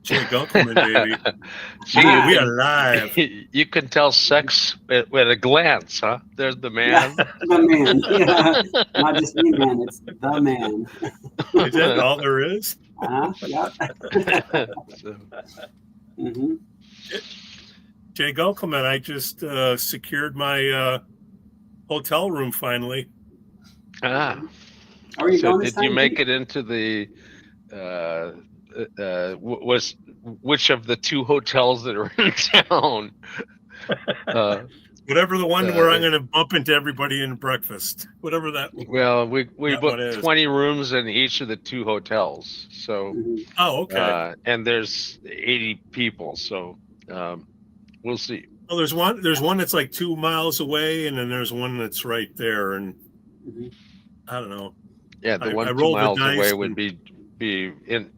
Jay Gunkelman, baby. See, We are live. you can tell sex with a glance, huh? There's the Yeah, man. the man. Yeah, not just any man. It's the man. Is that all there is? Yep. So, hmm Jay Gunkelman, I just secured my hotel room finally. ah, Are you so going this did you time, make Pete? it into the was which of the two hotels that are in town? Uh, Whatever the one where I'm uh, going to bump into everybody in breakfast. Whatever that well, we that one booked is. 20 rooms in each of the two hotels. So, hmm Oh, okay. and there's 80 people. So, we'll see. Well, there's one. There's one that's like 2 miles away, and then there's one that's right there. And hmm I don't know. Yeah, the I one two rolled the miles away dice would and be in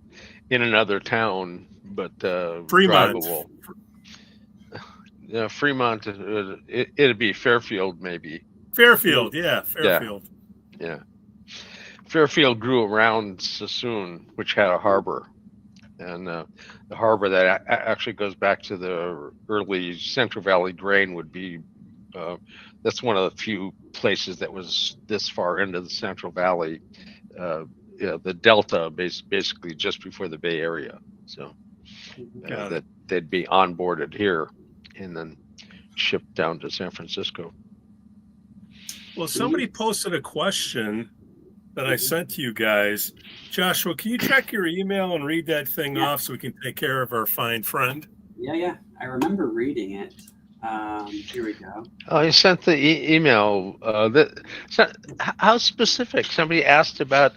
another town, but Fremont. drivable. Yeah, Fremont. It'd be Fairfield, maybe. Fairfield, yeah, Yeah, Fairfield. yeah. Fairfield grew around Sassoon, which had a harbor, and the harbor that actually goes back to the early Central Valley grain would be. That's one of the few places that was this far into the Central Valley. Uh, yeah, the Delta, basically just before the Bay Area. So Got that it. they'd be onboarded here and then shipped down to San Francisco. Well, somebody posted a question that I sent to you guys. Joshua, can you check your email and read that thing Yeah. off so we can take care of our fine friend? Yeah. I remember reading it. Here we go. Oh, you sent the email. How specific? Somebody asked about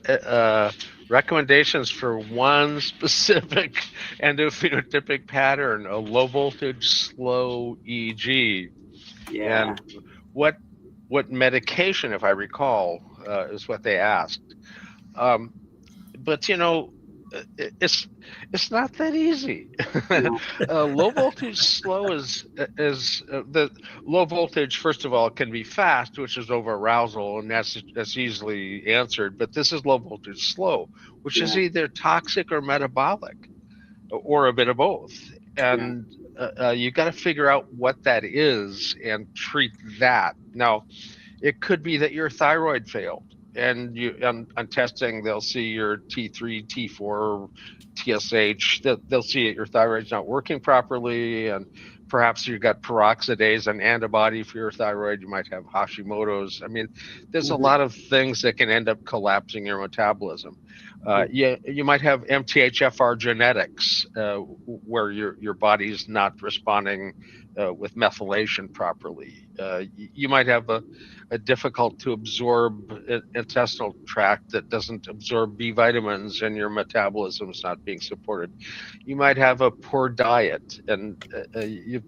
recommendations for one specific endophenotypic pattern, a low voltage slow EG, Yeah. and what medication, if I recall, is what they asked. But it's not that easy. No. Low voltage slow is the low voltage. First of all, can be fast, which is over arousal, and that's easily answered. But this is low voltage slow, which is Yeah. either toxic or metabolic, or a bit of both. Yeah. And you got to figure out what that is and treat that. Now, it could be that your thyroid failed, and you on testing they'll see your T3, T4, TSH. They'll see it, your thyroid's not working properly, and perhaps you've got peroxidase, an antibody for your thyroid. You might have Hashimoto's. I mean, there's a hmm lot of things that can end up collapsing your metabolism. hmm You might have MTHFR genetics, where your body's not responding with methylation properly. You might have a difficult to absorb intestinal tract that doesn't absorb B vitamins, and your metabolism is not being supported. You might have a poor diet, and you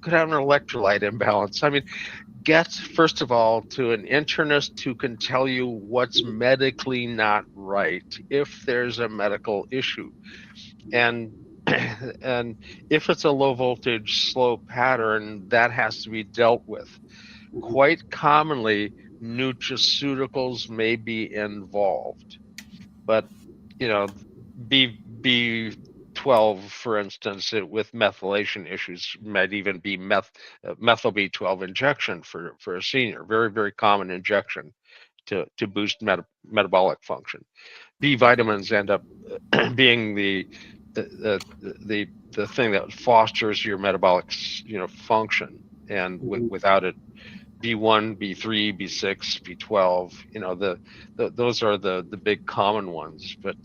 could have an electrolyte imbalance. I mean, get first of all to an internist who can tell you what's medically not right if there's a medical issue. And and if it's a low voltage slow pattern, that has to be dealt with. hmm Quite commonly, nutraceuticals may be involved, but B12, for instance, with methylation issues, might even be methyl B12 injection for a senior. Very, very common injection to boost metabolic function. B vitamins end up being the thing that fosters your metabolic function, and hmm without it, B1, B3, B6, B12, those are the big common ones. But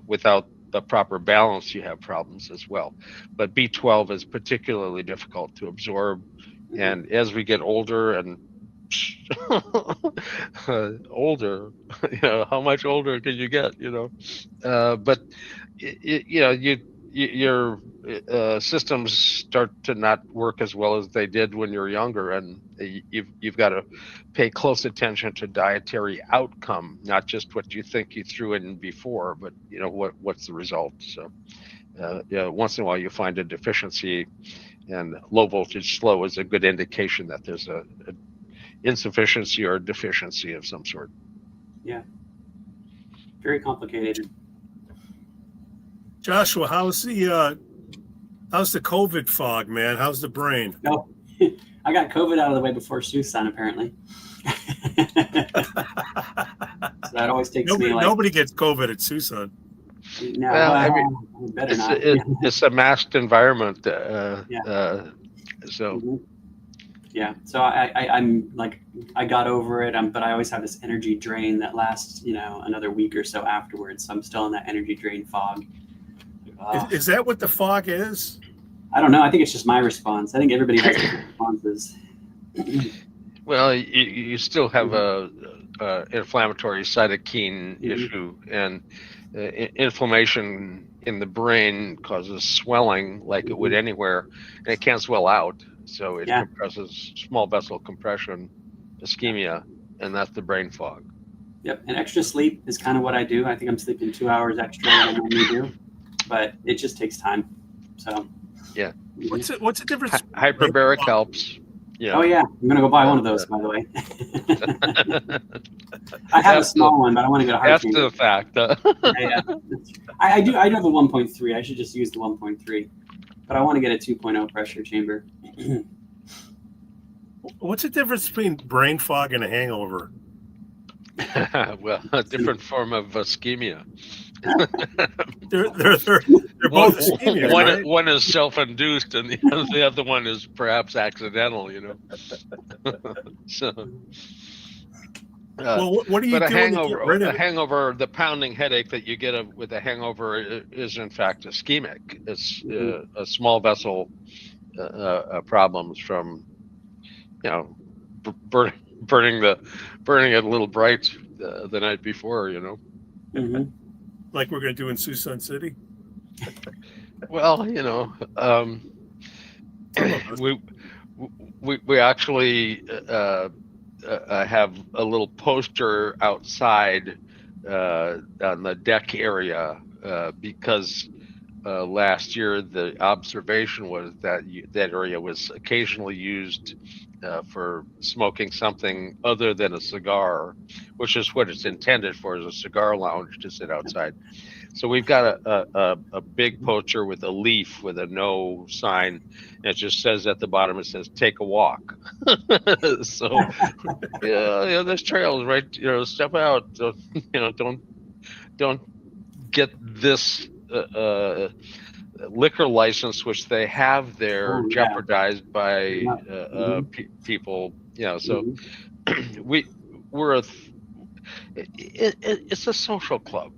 without the proper balance, you have problems as well. But B12 is particularly difficult to absorb, hmm and as we get older and older, how much older can you get? But your systems start to not work as well as they did when you're younger, and you've got to pay close attention to dietary outcome, not just what you think you threw in before, but what's the result. So once in a while you find a deficiency, and low voltage slow is a good indication that there's a insufficiency or deficiency of some sort. Yeah. Very complicated. Joshua, how's the COVID fog, man? How's the brain? No, I got COVID out of the way before Susan, apparently. So that always takes me like nobody gets COVID at Susan. no. Well, I Better not. it's a masked environment. So Yeah. So I'm like, I got over it. But I always have this energy drain that lasts, another week or so afterwards. So I'm still in that energy drain fog. Is that what the fog is? I don't know. I think it's just my response. I think everybody has different responses. well, you still have a inflammatory cytokine issue, and inflammation in the brain causes swelling like it would anywhere, and it can't swell out. So it compresses, small vessel compression, ischemia, and that's the brain fog. Yep. And extra sleep is kind of what I do. I think I'm sleeping 2 hours extra than I normally do, but it just takes time. So yeah. What's the difference? Hyperbaric helps. Yeah. Oh yeah, I'm gonna go buy one of those, by the way. I have a small one, but I want to get a hard After the fact. Yeah. I do have a 1.3. I should just use the 1.3, but I want to get a 2.0 pressure chamber. What's the difference between brain fog and a hangover? Well, a different form of ischemia. They're both ischemia, right? One is self-induced, and the other one is perhaps accidental. So. Well, what are you but doing to get rid of a hangover, the pounding headache that you get with a hangover is in fact ischemic. It's a small vessel problems from, burning it a little bright the night before. Mm-hmm. Like we're going to do in Susan City? Well, we actually have a little poster outside on the deck area because last year the observation was that that area was occasionally used for smoking something other than a cigar, which is what it's intended for, as a cigar lounge to sit outside. So we've got a big poster with a leaf with a no sign, and it just says at the bottom, it says "Take a walk." So there's trails, right? Step out. Don't get this liquor license, which they have there, jeopardized by people. So it's a social club.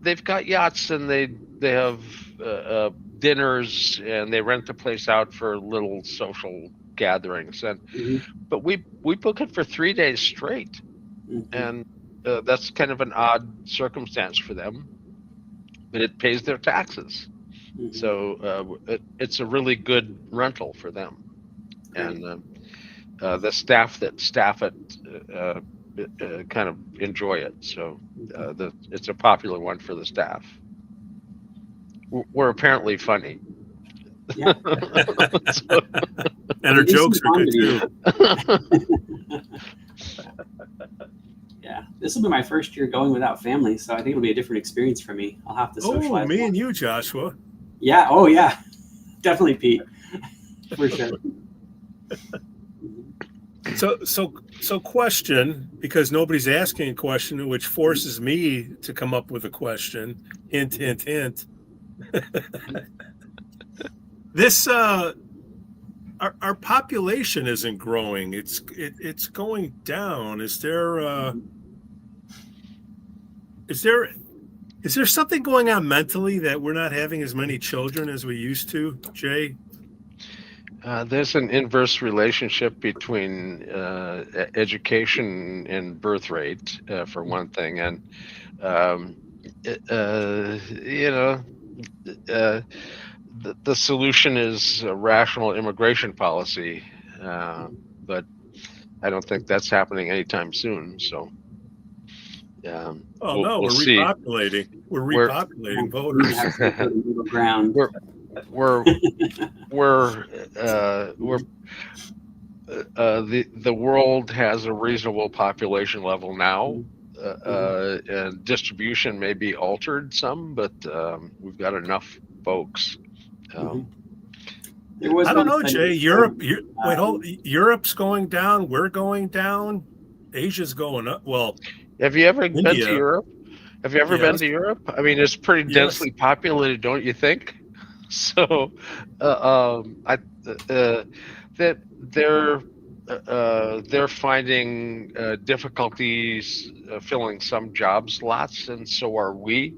They've got yachts, and they have dinners, and they rent the place out for little social gatherings. And but we book it for 3 days straight, and that's kind of an odd circumstance for them, but it pays their taxes. So it's a really good rental for them, and the staff that staff it kind of enjoy it. So it's a popular one for the staff. We're apparently funny. Yeah. And our jokes are good too. Yeah, this will be my first year going without family, so I think it'll be a different experience for me. I'll have to socialize. Oh, me and you, Joshua. Yeah. Oh, yeah. Definitely, Pete. For sure. So question, because nobody's asking a question, which forces me to come up with a question. Hint, hint, hint. This our population isn't growing. It's going down. Is there something going on mentally that we're not having as many children as we used to, Jay? There's an inverse relationship between education and birth rate, for one thing, and the solution is a rational immigration policy, but I don't think that's happening anytime soon. So, we'll see. Repopulating. We're repopulating voters. The world has a reasonable population level now. and distribution may be altered some, but we've got enough folks. There was I don't one know, study Jay. Europe's going down. We're going down. Asia's going up. Well, Have you ever been to India. Europe? Have you ever been to Europe? I mean, it's pretty densely populated, don't you think? So, that they're finding difficulties filling some job slots, and so are we.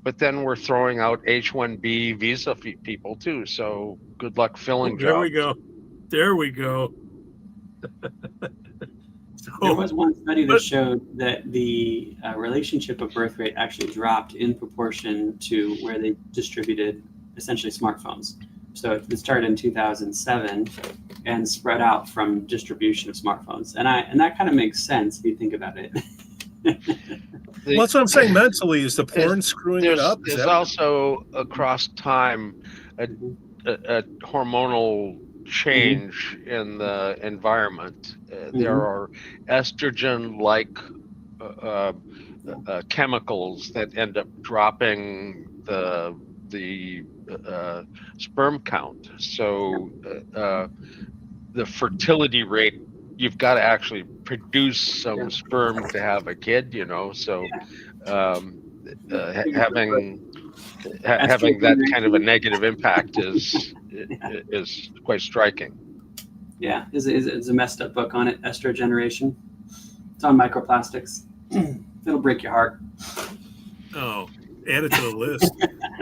But then we're throwing out H-1B visa people too. So good luck filling There we jobs. go. There we go. There was one study that showed that the relationship of birth rate actually dropped in proportion to where they distributed essentially smartphones. So it started in 2007 and spread out from distribution of smartphones. And that kind of makes sense if you think about it. Well, that's what I'm saying. Mentally, is the porn screwing it up? There's also across time a hormonal change in the environment. There are estrogen-like chemicals that end up dropping the sperm count. So the fertility rate, you've got to actually produce some sperm to have a kid, you know. So having that kind of a negative impact is quite striking. Yeah, it's a messed up book on it, Estrogeneration. It's on microplastics. It'll break your heart. Oh, add it to the list.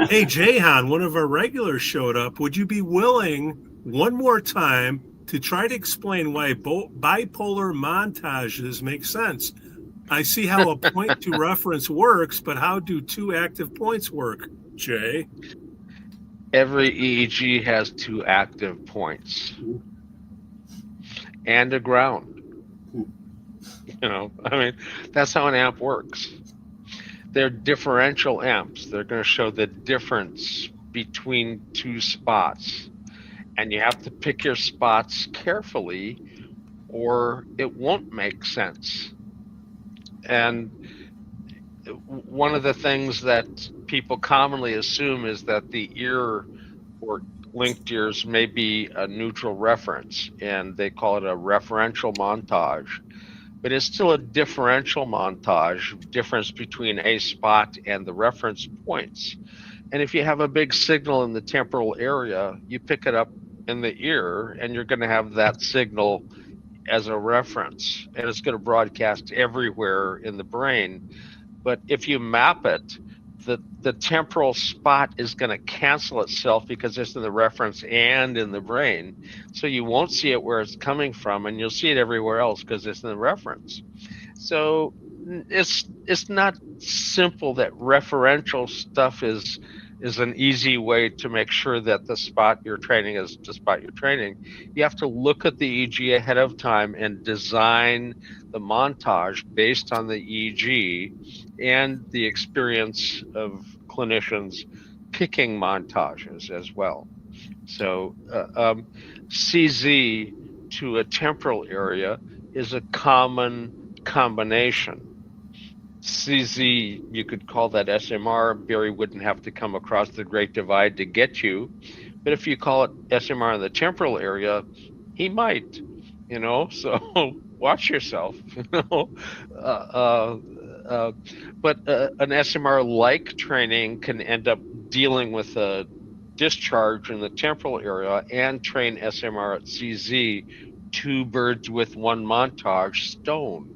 Hey, Jahan, one of our regulars showed up. Would you be willing one more time to try to explain why bipolar montages make sense? I see how a point to reference works, but how do two active points work, Jay? Every EEG has two active points and a ground. You know, I mean, that's how an amp works. They're differential amps. They're going to show the difference between two spots. And you have to pick your spots carefully or it won't make sense. And one of the things that people commonly assume is that the ear or linked ears may be a neutral reference, and they call it a referential montage. But it's still a differential montage, difference between a spot and the reference points. And if you have a big signal in the temporal area, you pick it up in the ear, and you're going to have that signal as a reference, and it's going to broadcast everywhere in the brain. But if you map it, the temporal spot is going to cancel itself because it's in the reference and in the brain. So you won't see it where it's coming from, and you'll see it everywhere else because it's in the reference. So it's not simple that referential stuff is an easy way to make sure that the spot you're training is the spot you're training. You have to look at the EEG ahead of time and design the montage based on the EEG and the experience of clinicians picking montages as well. So CZ to a temporal area is a common combination. CZ, you could call that SMR. Barry wouldn't have to come across the Great Divide to get you. But if you call it SMR in the temporal area, he might, you know, so watch yourself, you know. But an SMR-like training can end up dealing with a discharge in the temporal area and train SMR at CZ, two birds with one montage stone.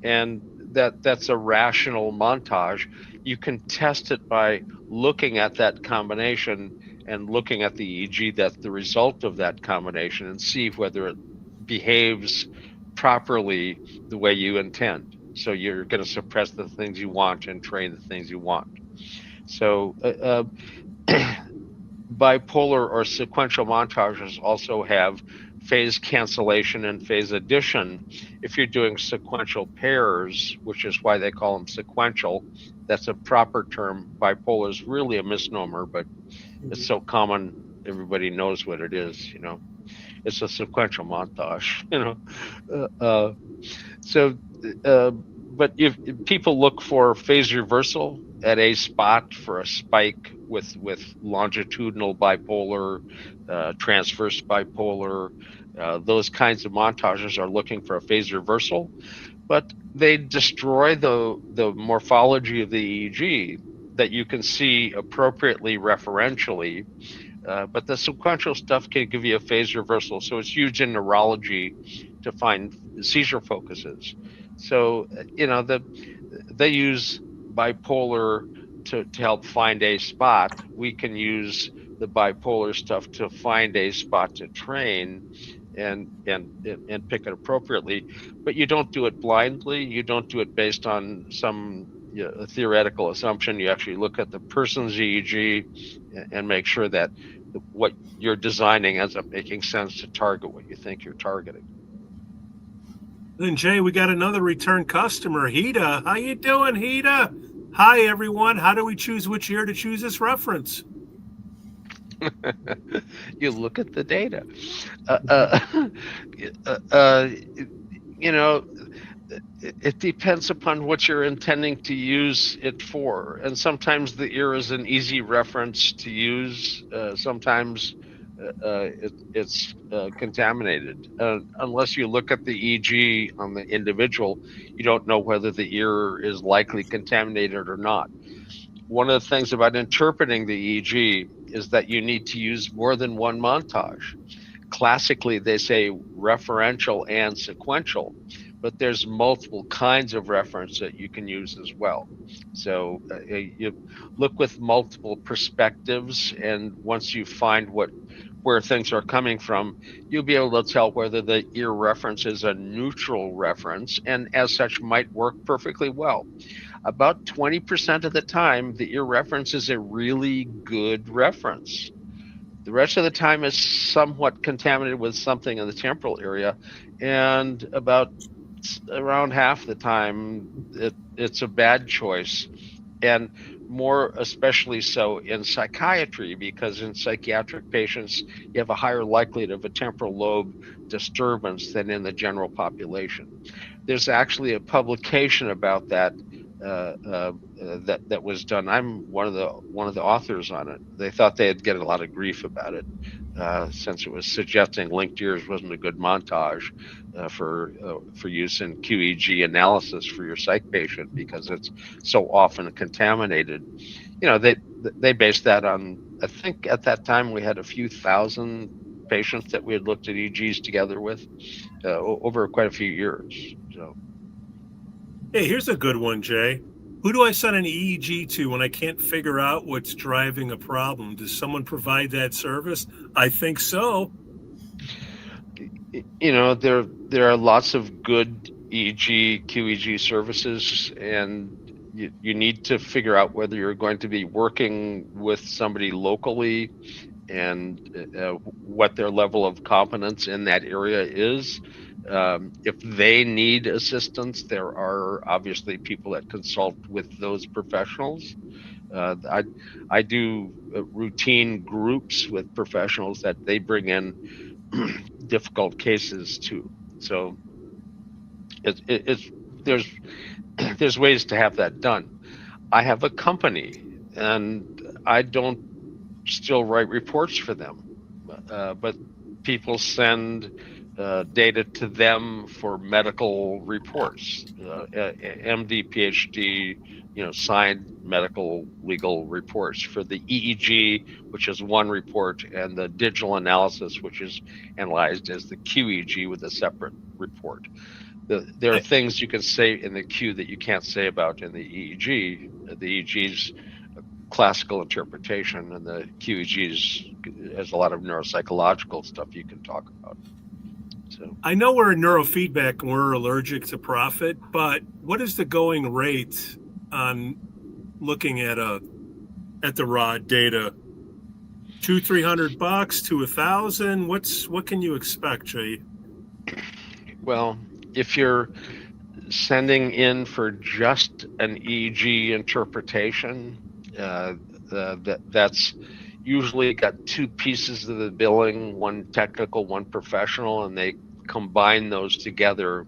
And that's a rational montage. You can test it by looking at that combination and looking at the EEG that's the result of that combination and see whether it behaves properly the way you intend. So you're going to suppress the things you want and train the things you want. So bipolar or sequential montages also have phase cancellation and phase addition. If you're doing sequential pairs, which is why they call them sequential, that's a proper term. Bipolar is really a misnomer, but it's so common, everybody knows what it is, you know. It's a sequential montage, you know. So but if people look for phase reversal at a spot for a spike with longitudinal bipolar, transverse bipolar, those kinds of montages are looking for a phase reversal, but they destroy the morphology of the EEG that you can see appropriately referentially. But the sequential stuff can give you a phase reversal. So it's used in neurology to find seizure focuses. So, they use bipolar to help find a spot. We can use the bipolar stuff to find a spot to train and pick it appropriately. But you don't do it blindly. You don't do it based on some a theoretical assumption. You actually look at the person's EEG and make sure that what you're designing ends up making sense to target what you think you're targeting. Then Jay, we got another return customer, Hida. How you doing, Hida? Hi, everyone. How do we choose which year to choose this reference? You look at the data. It depends upon what you're intending to use it for. And sometimes the ear is an easy reference to use. Sometimes it's contaminated. Unless you look at the EEG on the individual, you don't know whether the ear is likely contaminated or not. One of the things about interpreting the EEG is that you need to use more than one montage. Classically, they say referential and sequential, but there's multiple kinds of reference that you can use as well. So you look with multiple perspectives, and once you find where things are coming from, you'll be able to tell whether the ear reference is a neutral reference, and as such might work perfectly well. About 20% of the time, the ear reference is a really good reference. The rest of the time is somewhat contaminated with something in the temporal area, and around half the time, it's a bad choice. And more especially so in psychiatry, because in psychiatric patients, you have a higher likelihood of a temporal lobe disturbance than in the general population. There's actually a publication about that that was done. I'm one of the authors on it. They thought they'd get a lot of grief about it, since it was suggesting linked ears wasn't a good montage for use in QEEG analysis for your psych patient, because it's so often contaminated. They based that on, I think at that time we had a few thousand patients that we had looked at EEGs together with over quite a few years. So. Hey, here's a good one, Jay. Who do I send an EEG to when I can't figure out what's driving a problem? Does someone provide that service? I think so. There are lots of good EEG, QEEG services, and you need to figure out whether you're going to be working with somebody locally and what their level of competence in that area is. If they need assistance, there are obviously people that consult with those professionals. I do routine groups with professionals that they bring in difficult cases too. So there's ways to have that done. I have a company, and I don't still write reports for them, but people send data to them for medical reports, MD, PhD, signed medical legal reports for the EEG, which is one report, and the digital analysis, which is analyzed as the QEEG with a separate report. There are things you can say in the Q that you can't say about in the EEG. The EEG's classical interpretation, and the QEEG's has a lot of neuropsychological stuff you can talk about. So I know we're in neurofeedback and we're allergic to profit, but what is the going rate on looking at the raw data? $200-300 to $1,000? What can you expect, Jay? Well, if you're sending in for just an EEG interpretation, that's usually got two pieces of the billing, one technical, one professional, and they combine those together.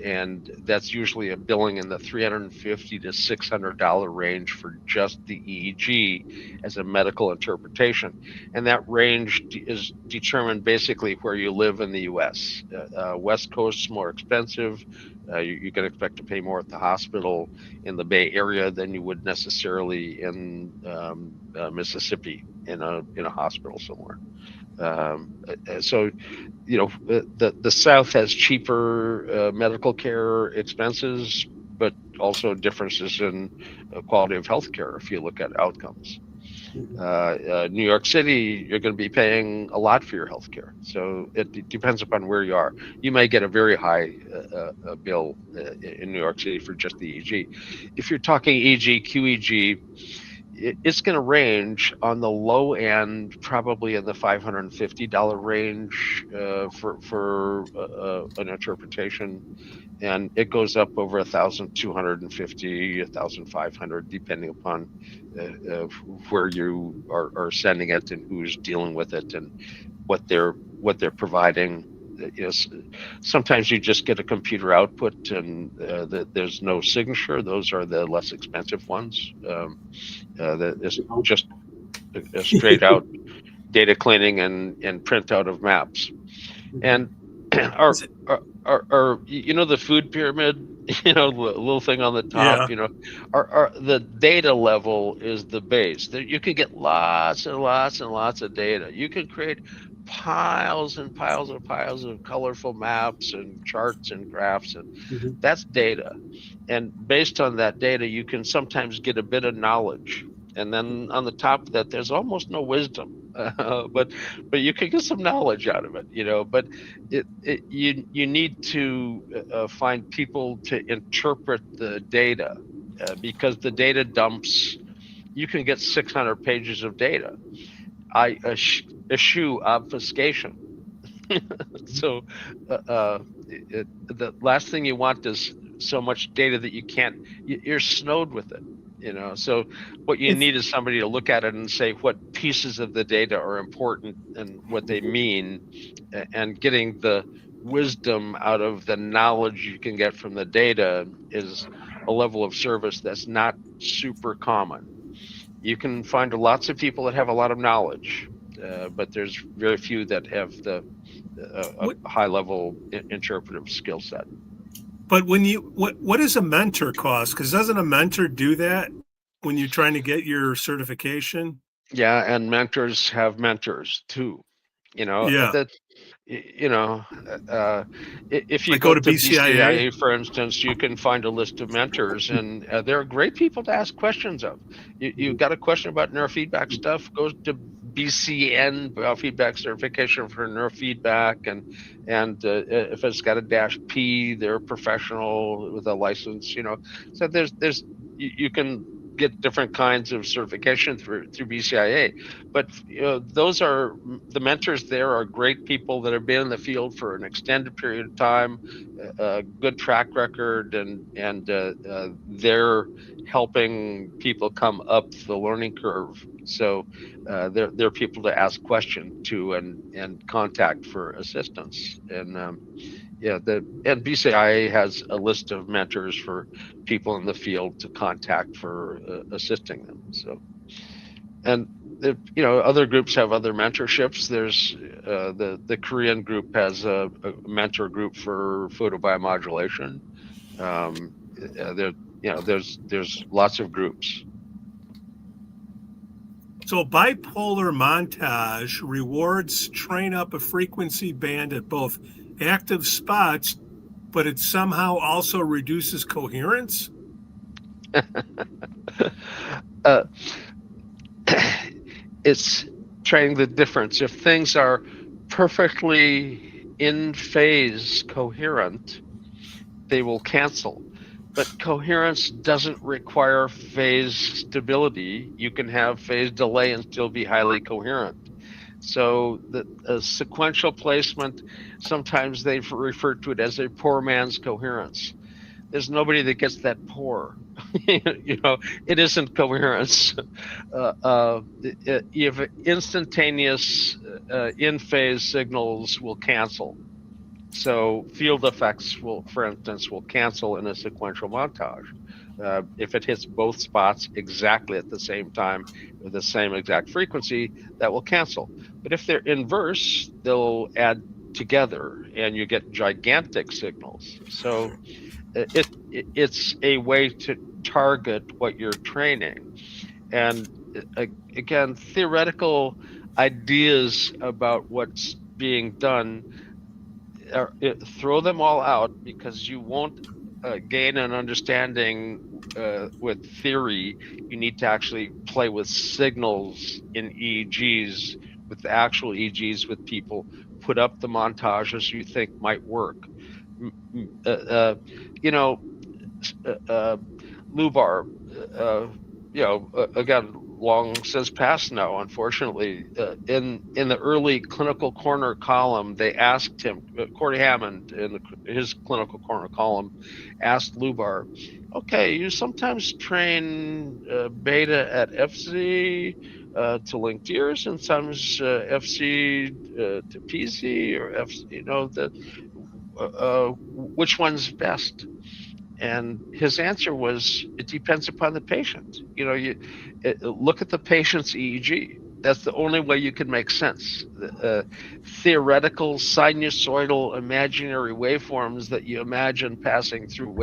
and that's usually a billing in the $350 to $600 range for just the EEG as a medical interpretation. And that range is determined basically where you live in the U.S. West Coast's more expensive. You can expect to pay more at the hospital in the Bay Area than you would necessarily in Mississippi in a hospital somewhere. So, the South has cheaper medical care expenses, but also differences in quality of healthcare if you look at outcomes. New York City, you're going to be paying a lot for your healthcare. So it depends upon where you are. You may get a very high bill in New York City for just the EEG. If you're talking EEG, QEEG, it's going to range on the low end, probably in the $550 range for an interpretation, and it goes up over $1,250, $1,500, depending upon where you are sending it and who's dealing with it and what they're providing. Sometimes you just get a computer output and there's no signature. Those are the less expensive ones. It's just a straight out data cleaning and printout of maps. And our the food pyramid, the little thing on the top, our the data level is the base. You can get lots and lots and lots of data. You can create piles and piles and piles of colorful maps and charts and graphs, and that's data. And based on that data, you can sometimes get a bit of knowledge. And then on the top of that, there's almost no wisdom, but you can get some knowledge out of it, But you need to find people to interpret the data, because the data dumps. You can get 600 pages of data. I eschew obfuscation. So the last thing you want is so much data that you're snowed with it. So what you need is somebody to look at it and say what pieces of the data are important and what they mean, and getting the wisdom out of the knowledge you can get from the data is a level of service that's not super common. You can find lots of people that have a lot of knowledge, but there's very few that have the high level interpretive skill set. But what does a mentor cost? Because doesn't a mentor do that when you're trying to get your certification? Yeah, and mentors have mentors too. Yeah. If you go to BCIA, for instance, you can find a list of mentors, and they're great people to ask questions of. You got a question about neurofeedback stuff, go to BCN, Biofeedback Certification for Neurofeedback, and if it's got a -P, they're a professional with a license. So there's you can get different kinds of certification through BCIA, but those are the mentors. There are great people that have been in the field for an extended period of time, a good track record, and they're helping people come up the learning curve. So they're people to ask questions to and contact for assistance. And and BCIA has a list of mentors for people in the field to contact for assisting them. So, and other groups have other mentorships. There's the Korean group has a mentor group for photobiomodulation. There's lots of groups. So bipolar montage rewards train up a frequency band at both active spots, but it somehow also reduces coherence? It's trying the difference. If things are perfectly in phase coherent, they will cancel. But coherence doesn't require phase stability. You can have phase delay and still be highly coherent. So the sequential placement, sometimes they refer to it as a poor man's coherence. There's nobody that gets that poor. It isn't coherence. If instantaneous in-phase signals will cancel. So field effects will, for instance, will cancel in a sequential montage. If it hits both spots exactly at the same time with the same exact frequency, that will cancel. But if they're inverse, they'll add together and you get gigantic signals. So it's a way to target what you're training. And again, theoretical ideas about what's being done, throw them all out, because you won't gain an understanding with theory. You need to actually play with signals in EEGs, with the actual EEGs, with people, put up the montages you think might work. You know, Lubar, again, long since passed now, unfortunately. In the early Clinical Corner column, they asked him, Corey Hammond, in his Clinical Corner column, asked Lubar, okay, you sometimes train beta at FC to linked ears, and sometimes FC to PC, or FC, which one's best? And his answer was, it depends upon the patient. You look at the patient's EEG. That's the only way you can make sense. Theoretical sinusoidal imaginary waveforms that you imagine passing through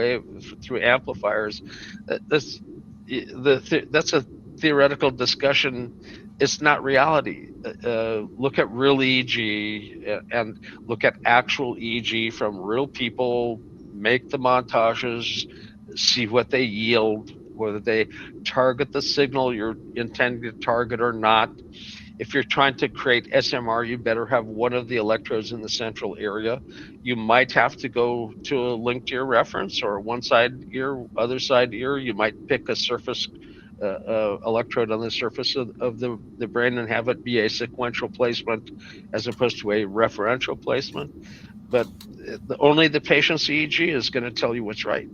amplifiers. That's a theoretical discussion. It's not reality. Look at real EEG and look at actual EEG from real people. Make the montages, see what they yield, whether they target the signal you're intending to target or not. If you're trying to create SMR, you better have one of the electrodes in the central area. You might have to go to a linked ear reference, or one side ear, other side ear. You might pick a surface electrode on the surface of the brain and have it be a sequential placement as opposed to a referential placement. But only the patient's EEG is going to tell you what's right.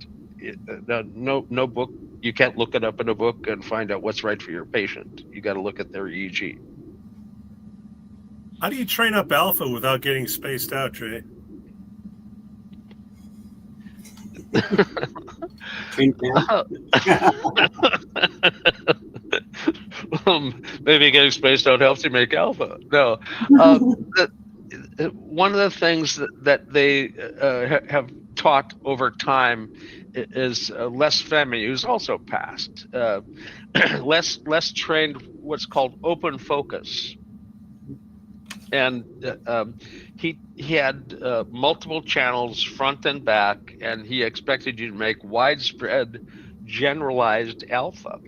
No book. You can't look it up in a book and find out what's right for your patient. You got to look at their EEG. How do you train up alpha without getting spaced out, Jay? Maybe getting spaced out helps you make alpha. No. One of the things that they have taught over time is Les Femi, who's also passed. Les trained what's called open focus, and he had multiple channels front and back, and he expected you to make widespread generalized alpha.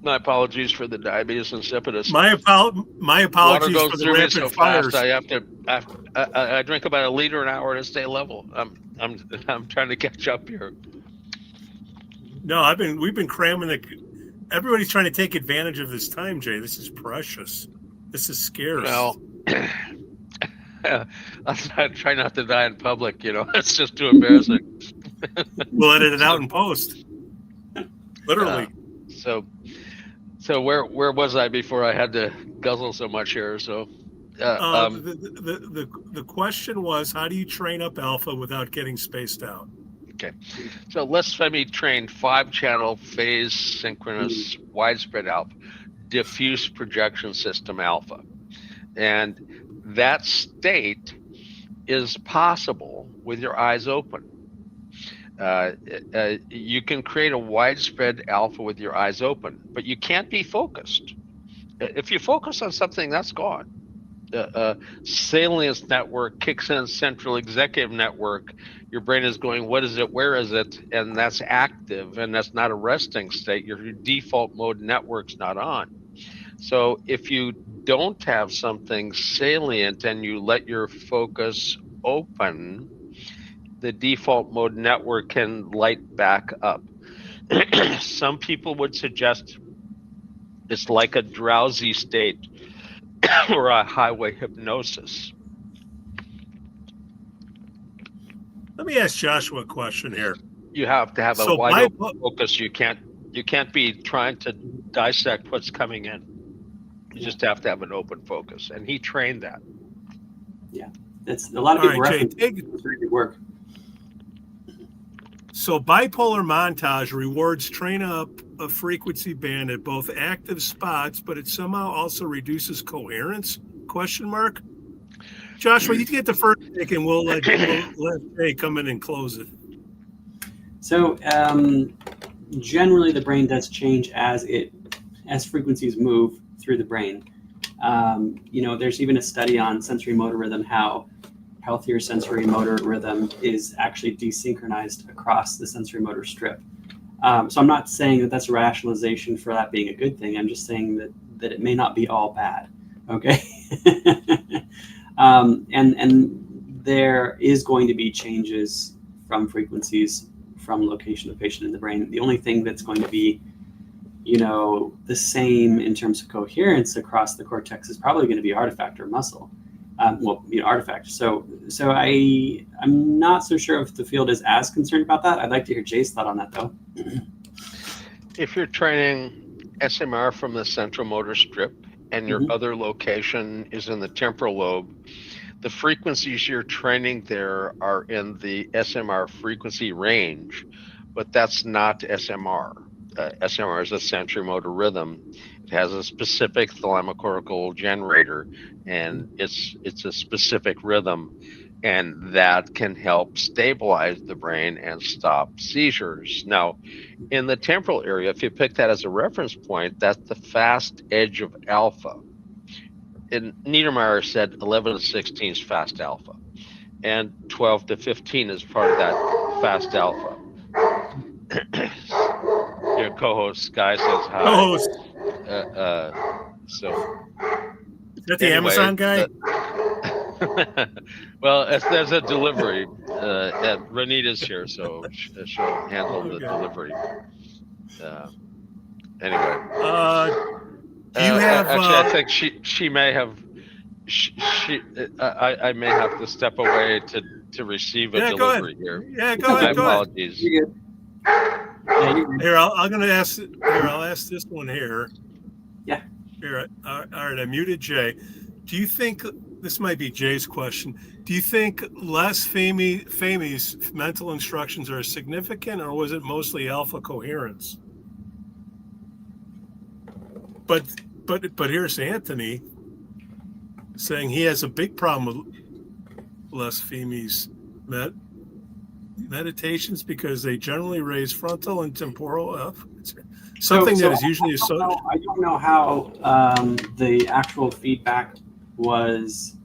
My apologies for the diabetes insipidus. My apologies Water for goes the through me rapid so fires. fast. I drink about 1 liter an hour to stay level. I'm trying to catch up here. No, we've been cramming everybody's trying to take advantage of this time, Jay. This is precious. This is scarce. Well, I try not to die in public. It's just too embarrassing. We'll edit it out in post. Literally. So where was I before I had to guzzle so much here? So the question was, how do you train up alpha without getting spaced out? Okay, so Les Femi trained 5-channel phase synchronous widespread alpha, diffuse projection system alpha, and that state is possible with your eyes open. You can create a widespread alpha with your eyes open, but you can't be focused. If you focus on something, that's gone. Salience network kicks in central executive network. Your brain is going, what is it? Where is it? And that's active, and that's not a resting state. Your default mode network's not on. So if you don't have something salient and you let your focus open, the default mode network can light back up. Some people would suggest it's like a drowsy state or a highway hypnosis. Let me ask Joshua a question here. You have to have a wide open focus. You can't be trying to dissect what's coming in. You just have to have an open focus, and he trained that. Yeah, that's a lot of people reference. Jay, it's very good work. So bipolar montage rewards train up a frequency band at both active spots, but it somehow also reduces coherence? ? Joshua, you get the first pick, and we'll let Jay come in and close it. So generally, the brain does change as frequencies move through the brain. There's even a study on sensory motor rhythm, how healthier sensory motor rhythm is actually desynchronized across the sensory motor strip. So I'm not saying that that's a rationalization for that being a good thing. I'm just saying that it may not be all bad. Okay. And there is going to be changes from frequencies from location of patient in the brain. The only thing that's going to be, the same in terms of coherence across the cortex is probably going to be artifact or muscle. Artifact. So I'm not so sure if the field is as concerned about that. I'd like to hear Jay's thought on that, though. If you're training SMR from the central motor strip and your other location is in the temporal lobe, the frequencies you're training there are in the SMR frequency range, but that's not SMR. SMR is a sensory motor rhythm. It has a specific thalamocortical generator, and it's a specific rhythm, and that can help stabilize the brain and stop seizures. Now, in the temporal area, if you pick that as a reference point, that's the fast edge of alpha. And Niedermeyer said 11 to 16 is fast alpha, and 12 to 15 is part of that fast alpha. Your co-host Sky says hi. Co-host. So is that the Amazon guy? Well, there's a delivery. Renita's here, so she'll handle the delivery. Anyway. Do you have? Actually, I think she may have. I may have to step away to receive a delivery here. Yeah, go ahead. My apologies. You're good. Here, I'll ask this one here. Yeah. Here, all right. I muted Jay. Do you think this might be Jay's question? Do you think less famous mental instructions are significant, or was it mostly alpha coherence? But here's Anthony saying he has a big problem with less famous meditations because they generally raise frontal and temporal F. Something that is usually associated. I don't know how the actual feedback was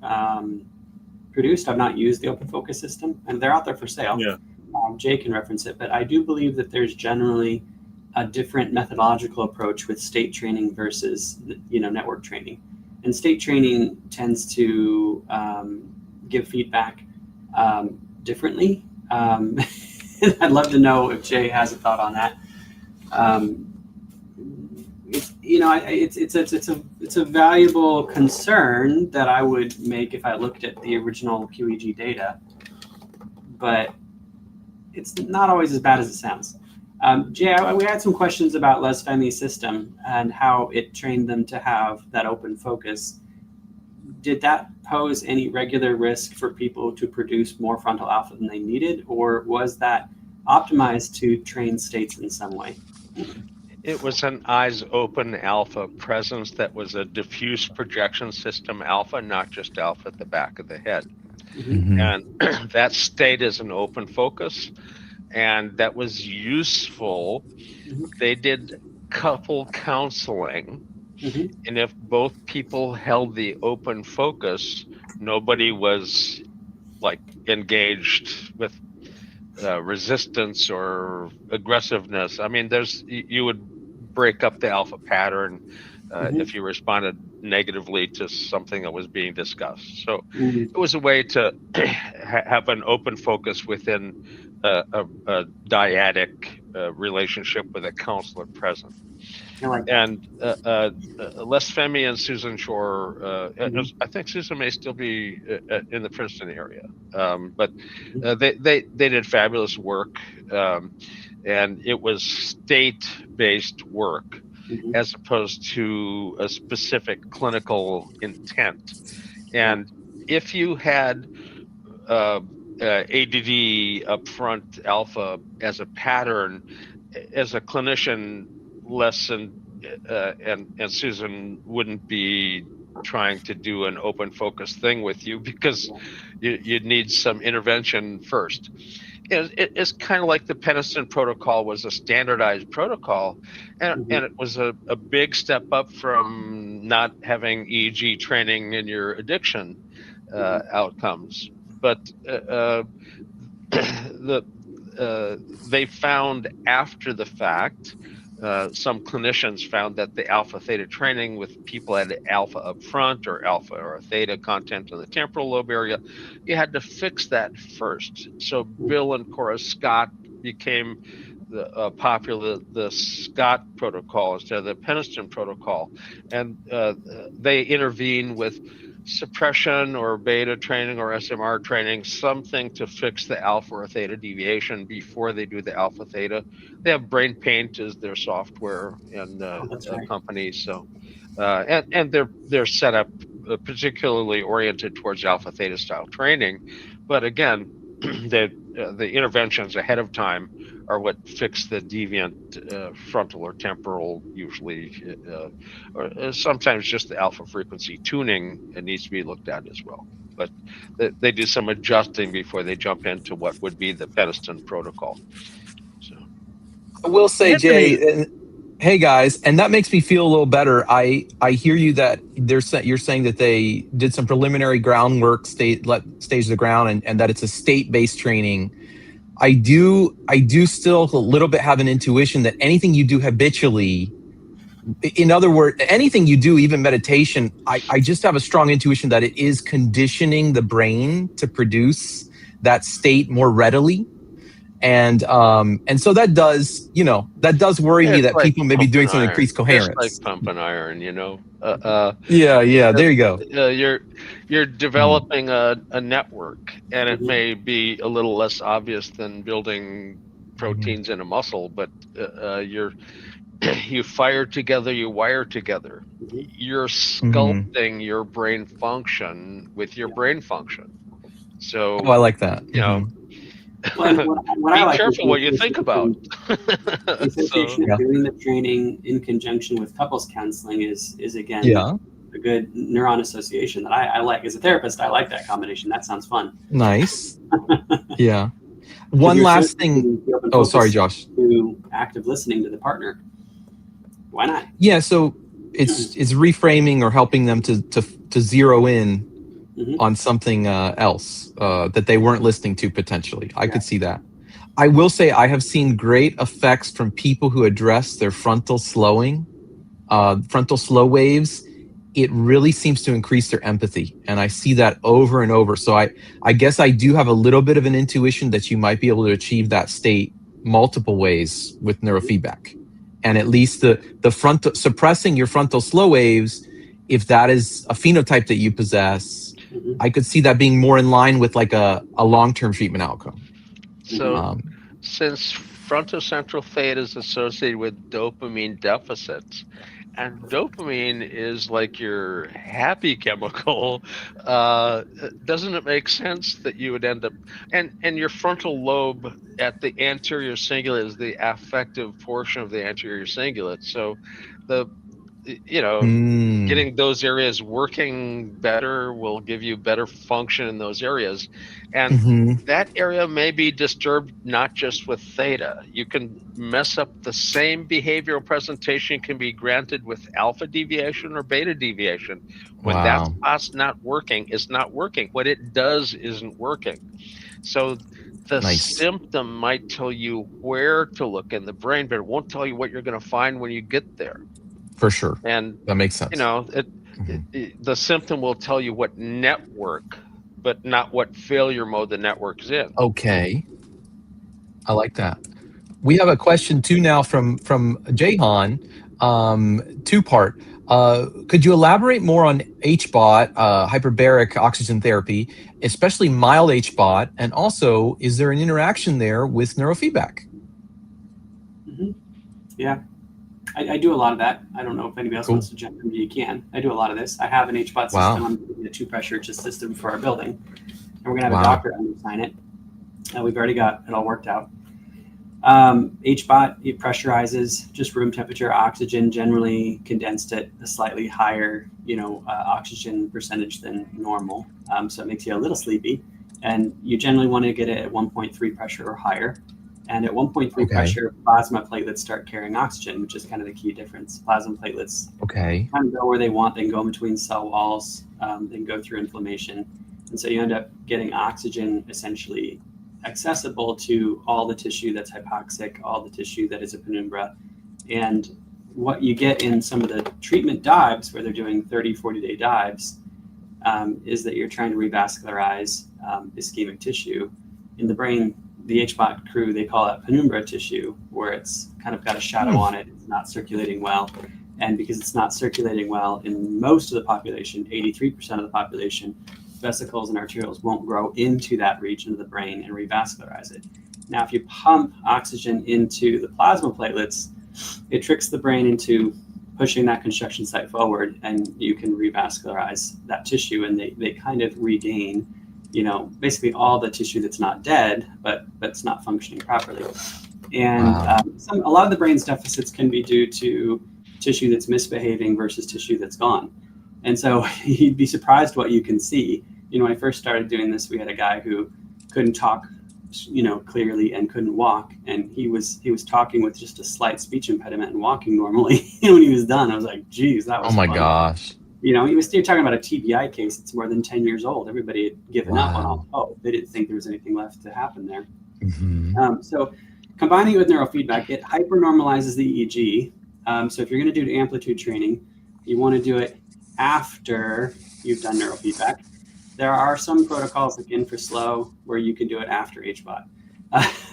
produced. I've not used the open focus system, and they're out there for sale. Yeah. Jay can reference it, but I do believe that there's generally a different methodological approach with state training versus network training. And state training tends to give feedback differently. I'd love to know if Jay has a thought on that. It's a valuable concern that I would make if I looked at the original QEEG data, but it's not always as bad as it sounds. Jay, we had some questions about Les Fehmi's system and how it trained them to have that open focus. Did that pose any regular risk for people to produce more frontal alpha than they needed, or was that optimized to train states in some way? It was an eyes open alpha presence that was a diffuse projection system alpha, not just alpha at the back of the head. Mm-hmm. And that state is an open focus, and that was useful. Mm-hmm. They did couple counseling, mm-hmm. and if both people held the open focus, nobody was like engaged with resistance or aggressiveness. I mean, you would break up the alpha pattern mm-hmm. if you responded negatively to something that was being discussed. So mm-hmm. it was a way to have an open focus within a dyadic relationship with a counselor present. And Les Fehmi and Susan Shore, mm-hmm. I think Susan may still be in the Princeton area, but they did fabulous work, and it was state-based work. as opposed to a specific clinical intent. And if you had ADD upfront alpha as a pattern, as a clinician, and Susan wouldn't be trying to do an open focus thing with you, because you'd need some intervention first. It's kind of like the Peniston protocol was a standardized protocol, and it was a big step up from not having EEG training in your addiction outcomes. But they found after the fact, some clinicians found that the alpha theta training with people at alpha up front or alpha or theta content in the temporal lobe area, you had to fix that first. So Bill and Cora Scott became popular, the Scott protocol instead of the Peniston protocol. And they intervene with suppression or beta training or SMR training, something to fix the alpha or theta deviation before they do the alpha theta. They have Brain Paint as their software and company. So, and they're set up particularly oriented towards alpha theta style training. But again, the interventions ahead of time are what fix the deviant frontal or temporal, usually, or sometimes just the alpha frequency tuning. It needs to be looked at as well. But they do some adjusting before they jump into what would be the Peniston protocol. So I will say, Jay, hey guys, and that makes me feel a little better. I hear you that you're saying that they did some preliminary groundwork, stage the ground, and that it's a state-based training. I do still a little bit have an intuition that anything you do habitually, in other words, anything you do, even meditation, I just have a strong intuition that it is conditioning the brain to produce that state more readily. And so that does worry me that people may be doing some increased coherence. It's like pumping iron, Yeah, there you go. You're developing a network, and it may be a little less obvious than building proteins in a muscle, but you fire together, you wire together. You're sculpting your brain function with your brain function. So I like that. Be careful what you think about. The association of doing the training in conjunction with couples counseling is again a good neuron association that I like. As a therapist, I like that combination. That sounds fun. Nice. Yeah. One last thing. Oh, sorry, Josh. To active listening to the partner. Why not? Yeah. So it's reframing or helping them to zero in on something else that they weren't listening to potentially. I could see that. I will say I have seen great effects from people who address their frontal slow waves. It really seems to increase their empathy. And I see that over and over. So I guess I do have a little bit of an intuition that you might be able to achieve that state multiple ways with neurofeedback. And at least the frontal, suppressing your frontal slow waves, if that is a phenotype that you possess, I could see that being more in line with like a long-term treatment outcome. So since frontocentral theta is associated with dopamine deficits, and dopamine is like your happy chemical, doesn't it make sense that you would end up, and your frontal lobe at the anterior cingulate is the affective portion of the anterior cingulate. So getting those areas working better will give you better function in those areas. And that area may be disturbed not just with theta. You can mess up the same behavioral presentation can be granted with alpha deviation or beta deviation. When that spot's not working, it's not working. What it does isn't working. So the symptom might tell you where to look in the brain, but it won't tell you what you're going to find when you get there. For sure. And that makes sense. The symptom will tell you what network, but not what failure mode the network's in. Okay. I like that. We have a question too now from Jahan, two-part. Could you elaborate more on HBOT, hyperbaric oxygen therapy, especially mild HBOT, and also is there an interaction there with neurofeedback? Yeah. I do a lot of that. I don't know if anybody else Cool. wants to jump in. You can. I do a lot of this. I have an HBOT Wow. system. I'm doing a 2-pressure system for our building. And we're going to have Wow. a doctor sign it. We've already got it all worked out. HBOT, it pressurizes just room temperature oxygen, generally condensed at a slightly higher, oxygen percentage than normal. So it makes you a little sleepy. And you generally want to get it at 1.3 pressure or higher. And at 1.3 Okay. pressure, plasma platelets start carrying oxygen, which is kind of the key difference. Plasma platelets Okay. kind of go where they want. They can go in between cell walls. They can go through inflammation. And so you end up getting oxygen essentially accessible to all the tissue that's hypoxic, all the tissue that is a penumbra. And what you get in some of the treatment dives, where they're doing 30, 40-day dives, is that you're trying to revascularize ischemic tissue. In the brain, the HBOT crew, they call it penumbra tissue, where it's kind of got a shadow on it. It's not circulating well. And because it's not circulating well in most of the population, 83% of the population, vesicles and arterioles won't grow into that region of the brain and revascularize it. Now, if you pump oxygen into the plasma platelets, it tricks the brain into pushing that construction site forward, and you can revascularize that tissue, and they kind of regain, basically all the tissue that's not dead, but it's not functioning properly. And Wow. A lot of the brain's deficits can be due to tissue that's misbehaving versus tissue that's gone. And so you'd be surprised what you can see. When I first started doing this, we had a guy who couldn't talk, clearly, and couldn't walk. And he was talking with just a slight speech impediment and walking normally. When he was done, I was like, geez, that was Oh my fun. gosh. You're talking about a TBI case that's more than 10 years old. Everybody had given up on all hope. They didn't think there was anything left to happen there. Mm-hmm. So combining it with neurofeedback, it hypernormalizes the EEG. So if you're going to do amplitude training, you want to do it after you've done neurofeedback. There are some protocols like InfraSlow where you can do it after HBOT.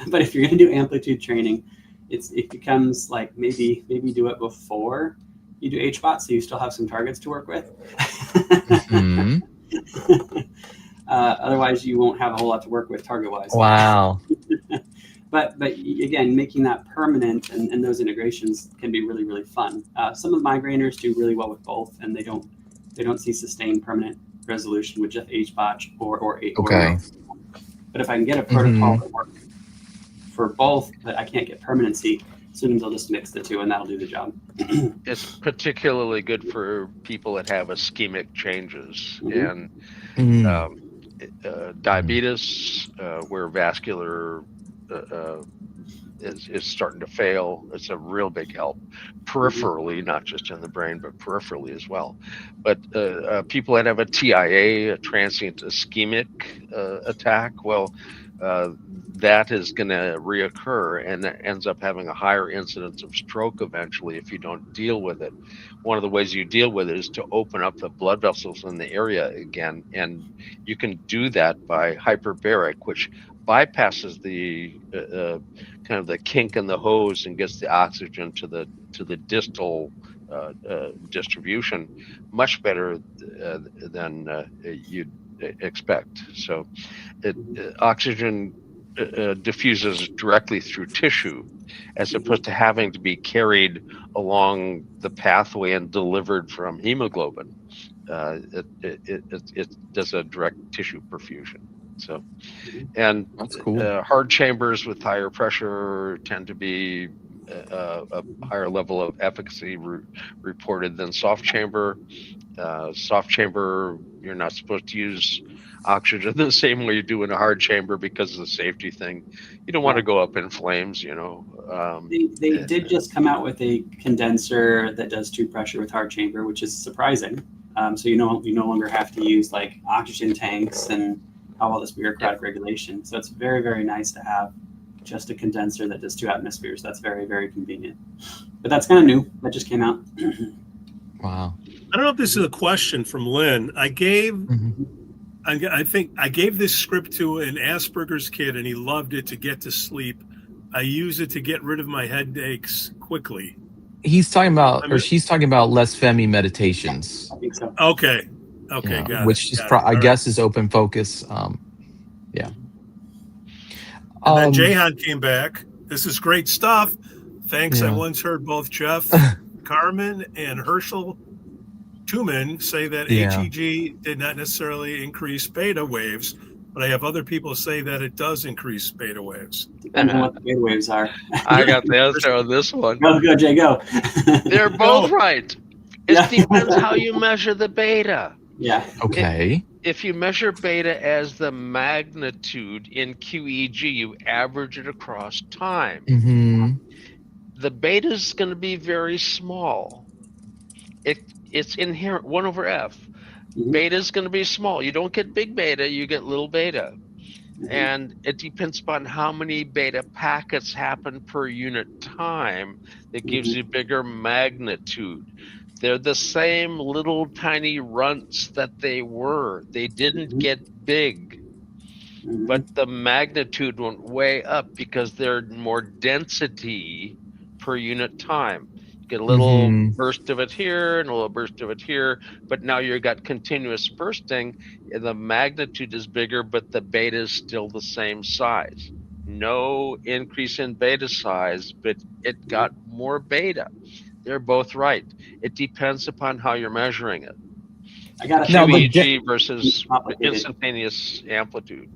But if you're going to do amplitude training, it becomes like maybe do it before you do HBOT, so you still have some targets to work with. Mm-hmm. Otherwise, you won't have a whole lot to work with target-wise. Wow. But again, making that permanent and those integrations can be really, really fun. Some of the migraineurs do really well with both, and they don't see sustained permanent resolution with just HBOT or Okay. But if I can get a protocol that works for both, but I can't get permanency, sometimes I'll just mix the two, and that'll do the job. It's particularly good for people that have ischemic changes and diabetes, where vascular is starting to fail. It's a real big help peripherally, not just in the brain, but peripherally as well. But people that have a TIA, a transient ischemic attack, well, that is going to reoccur, and that ends up having a higher incidence of stroke eventually if you don't deal with it. One of the ways you deal with it is to open up the blood vessels in the area again, and you can do that by hyperbaric, which bypasses the kind of the kink in the hose and gets the oxygen to the distal distribution much better than you'd expect. So oxygen diffuses directly through tissue, as opposed to having to be carried along the pathway and delivered from hemoglobin. It does a direct tissue perfusion. So, and That's cool. hard chambers with higher pressure tend to be a higher level of efficacy reported than soft chamber. Soft chamber, you're not supposed to use oxygen the same way you do in a hard chamber because of the safety thing. You don't want to go up in flames, They did just come out with a condenser that does 2 pressure with hard chamber, which is surprising. So you no longer have to use like oxygen tanks and all this bureaucratic regulation. So it's very, very nice to have just a condenser that does 2 atmospheres. That's very, very convenient. But that's kind of new. That just came out. Wow. I don't know if this is a question from Lynn. I think I gave this script to an Asperger's kid, and he loved it to get to sleep. I use it to get rid of my headaches quickly. He's talking about, or she's talking about Les Femi meditations. I think so. Okay, Yeah, got which it. is, Got it. I guess, is open focus. Yeah. And then Jahan came back. This is great stuff. Thanks. Yeah. I once heard both Jeff Carmen and Herschel Tuman say that Yeah. HEG did not necessarily increase beta waves, but I have other people say that it does increase beta waves. Depends on what the beta waves are. I got the answer on this one. Go, Jay, go. They're both No. right. Yeah. It depends how you measure the beta. Yeah. Okay. If you measure beta as the magnitude in QEG, you average it across time. Mm-hmm. The beta is going to be very small. It's inherent, 1 over F. Mhm. Beta is going to be small. You don't get big beta, you get little beta. Mhm. And it depends upon how many beta packets happen per unit time that gives you bigger magnitude. They're the same little tiny runts that they were. They didn't get big, Mhm. but the magnitude went way up because they're more density per unit time. You get a little Mhm. burst of it here and a little burst of it here, but now you've got continuous bursting, and the magnitude is bigger, but the beta is still the same size. No increase in beta size, but it got more beta. They're both right. It depends upon how you're measuring it. I got Now, the QEG versus complicated. instantaneous amplitude.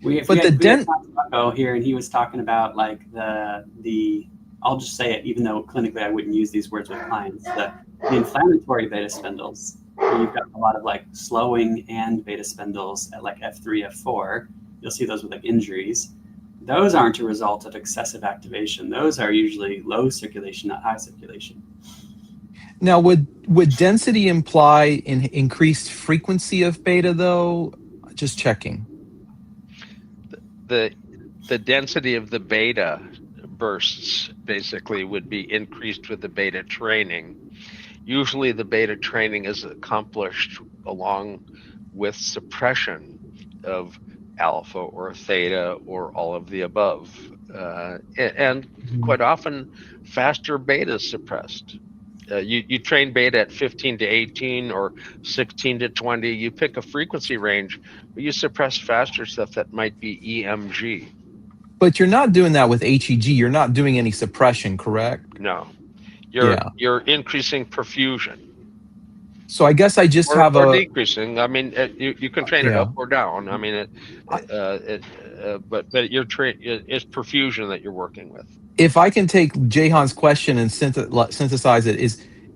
We But had the Bucko here, and he was talking about like the I'll just say it, even though clinically I wouldn't use these words with clients. The inflammatory beta spindles, where you've got a lot of like slowing and beta spindles at like F3, F4. You'll see those with like injuries. Those aren't a result of excessive activation. Those are usually low circulation, not high circulation. Now, would density imply an increased frequency of beta, though? Just checking. The density of the beta bursts basically would be increased with the beta training. Usually the beta training is accomplished along with suppression of alpha or theta or all of the above. And quite often faster beta is suppressed. You train beta at 15 to 18 or 16 to 20. You pick a frequency range, but you suppress faster stuff that might be EMG. But you're not doing that with HEG. You're not doing any suppression, correct? No, Yeah. you're increasing perfusion. So I guess I just or, have or a decreasing. I mean, you can train it yeah. up or down. I mean, but your it's perfusion that you're working with. If I can take Jahan's question and synthesize it,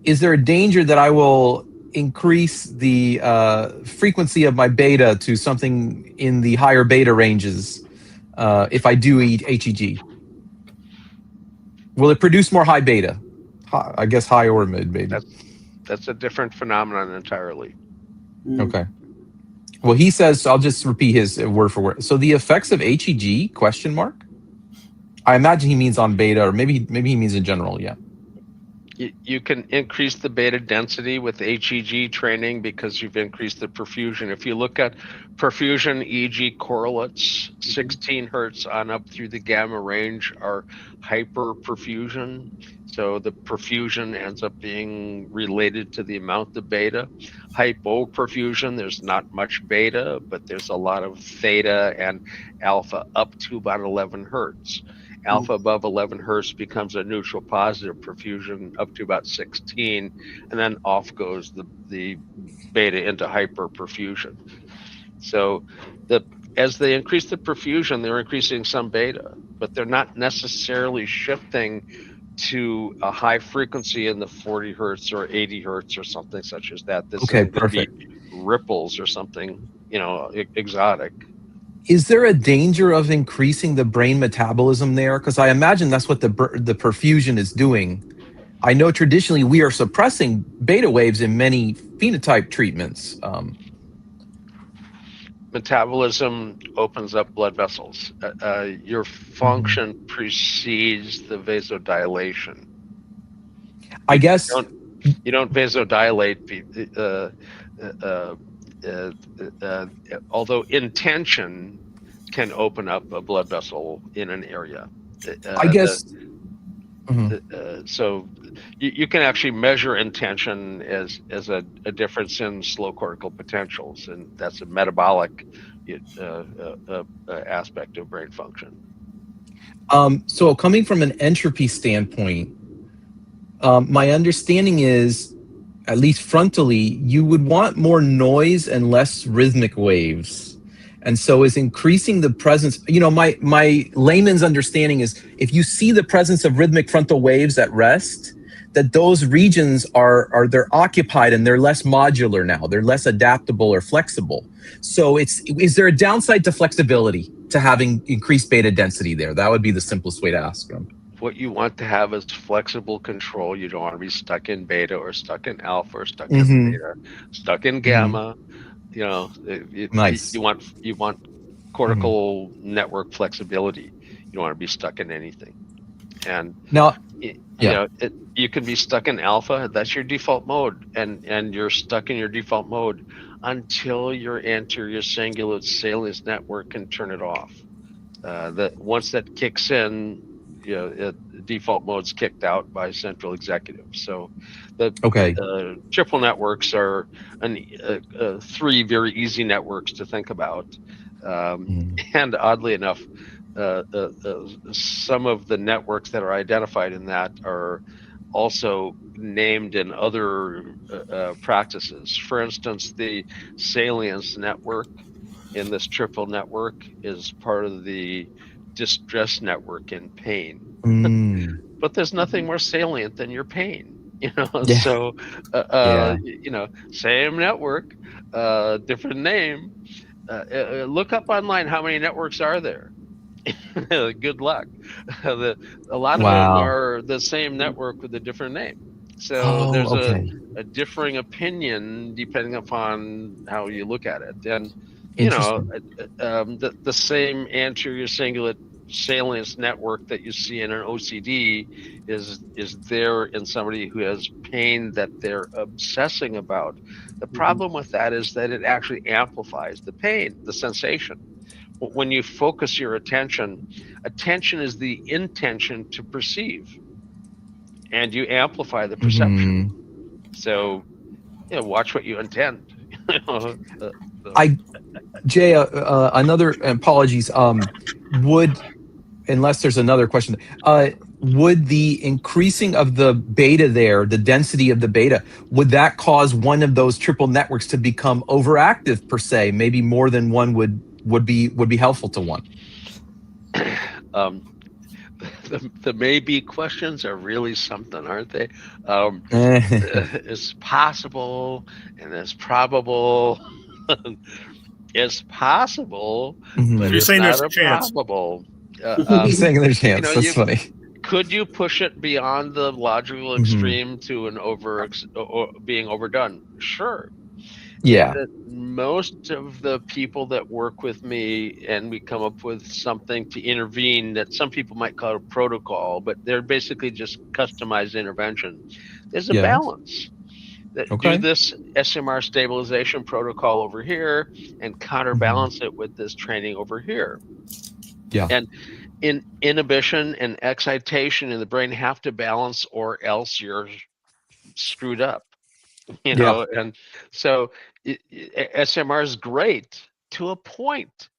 is there a danger that I will increase the frequency of my beta to something in the higher beta ranges if I do eat HEG? Will it produce more high beta? I guess high or mid beta. That's a different phenomenon entirely. Okay. Well, he says, I'll just repeat his word for word. So the effects of HEG, question mark? I imagine he means on beta, or maybe he means in general, yeah. You can increase the beta density with HEG training because you've increased the perfusion. If you look at perfusion EEG correlates, 16 hertz on up through the gamma range are hyperperfusion. So the perfusion ends up being related to the amount of beta. Hypoperfusion, there's not much beta, but there's a lot of theta and alpha up to about 11 hertz. Alpha above 11 hertz becomes a neutral positive perfusion up to about 16, and then off goes the beta into hyperperfusion. So as they increase the perfusion, they're increasing some beta, but they're not necessarily shifting to a high frequency in the 40 hertz or 80 hertz or something such as that. This Okay, isn't going to be perfect. ripples or something, exotic. Is there a danger of increasing the brain metabolism there? Because I imagine that's what the perfusion is doing. I know traditionally we are suppressing beta waves in many phenotype treatments. Metabolism opens up blood vessels. Your function precedes the vasodilation. I guess you don't vasodilate, although intention can open up a blood vessel in an area. I guess. So you can actually measure intention as a difference in slow cortical potentials, and that's a metabolic aspect of brain function. So coming from an entropy standpoint, my understanding is, at least frontally, you would want more noise and less rhythmic waves. And so is increasing the presence, my layman's understanding is if you see the presence of rhythmic frontal waves at rest, that those regions they're occupied and they're less modular now. They're less adaptable or flexible. So is there a downside to flexibility to having increased beta density there? That would be the simplest way to ask them. What you want to have is flexible control. You don't want to be stuck in beta or stuck in alpha or stuck in beta, stuck in gamma. Nice. You want cortical network flexibility. You don't want to be stuck in anything. And now, you can be stuck in alpha. That's your default mode, and you're stuck in your default mode until your anterior cingulate salience network can turn it off. Once that kicks in, default mode's kicked out by central executive. So the triple networks are three very easy networks to think about. And oddly enough, some of the networks that are identified in that are also named in other practices. For instance, the salience network in this triple network is part of the distress network in pain. But there's nothing more salient than your pain. So same network, different name. Look up online how many networks are there. Good luck. A lot of them are the same network with a different name. So there's a differing opinion depending upon how you look at it. And the same anterior cingulate salience network that you see in an OCD is there in somebody who has pain that they're obsessing about. The problem with that is that it actually amplifies the pain, the sensation. When you focus your attention is the intention to perceive, and you amplify the perception. So, watch what you intend. Jay, another apologies. Unless there's another question, would the increasing of the beta there, the density of the beta, would that cause one of those triple networks to become overactive per se? Maybe more than one would be helpful to one. The maybe questions are really something, aren't they? It's possible and it's probable. It's possible, but you're it's saying not there's a chance. Probable. You're saying there's a chance. That's funny. Could you push it beyond the logical extreme to an being overdone? Sure. Yeah. Most of the people that work with me and we come up with something to intervene that some people might call a protocol, but they're basically just customized intervention. There's a balance. Do this SMR stabilization protocol over here and counterbalance it with this training over here. Yeah. And inhibition and excitation in the brain have to balance, or else you're screwed up. And so SMR is great to a point,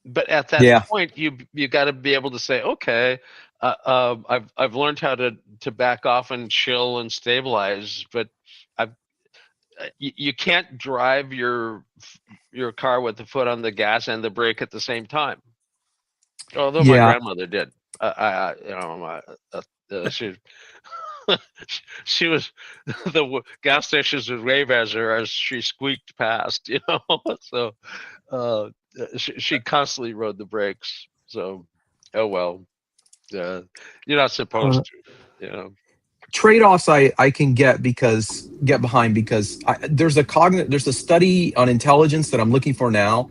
but at that point you got to be able to say, okay, I've learned how to back off and chill and stabilize, but you can't drive your car with the foot on the gas and the brake at the same time. Although my grandmother did. She was the gas stations would wave at her as she squeaked past, So she constantly rode the brakes. So, oh well, you're not supposed to, Trade-offs I can get behind because there's a study on intelligence that I'm looking for now,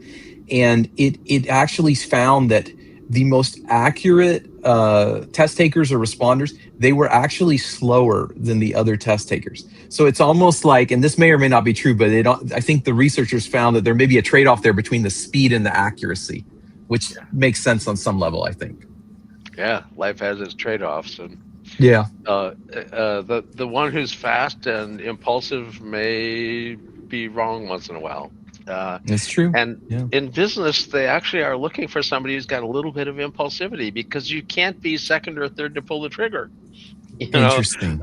and it actually found that the most accurate test takers or responders, they were actually slower than the other test takers. So it's almost like, and this may or may not be true, but I think the researchers found that there may be a trade-off there between the speed and the accuracy, which makes sense on some level, I think. Yeah, life has its trade-offs, and the one who's fast and impulsive may be wrong once in a while. That's true. And in business, they actually are looking for somebody who's got a little bit of impulsivity, because you can't be second or third to pull the trigger. Interesting.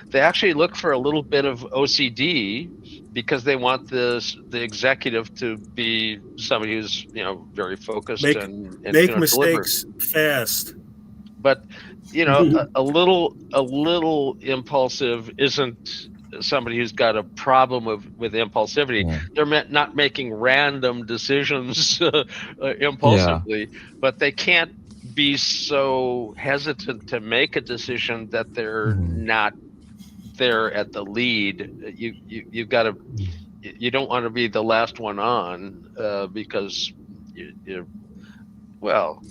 They actually look for a little bit of OCD, because they want the executive to be somebody who's very focused and make mistakes fast. But a little impulsive isn't somebody who's got a problem with impulsivity. Yeah. They're not making random decisions impulsively, but they can't be so hesitant to make a decision that they're not there at the lead. You've got to. You don't want to be the last one on, because you're. Well,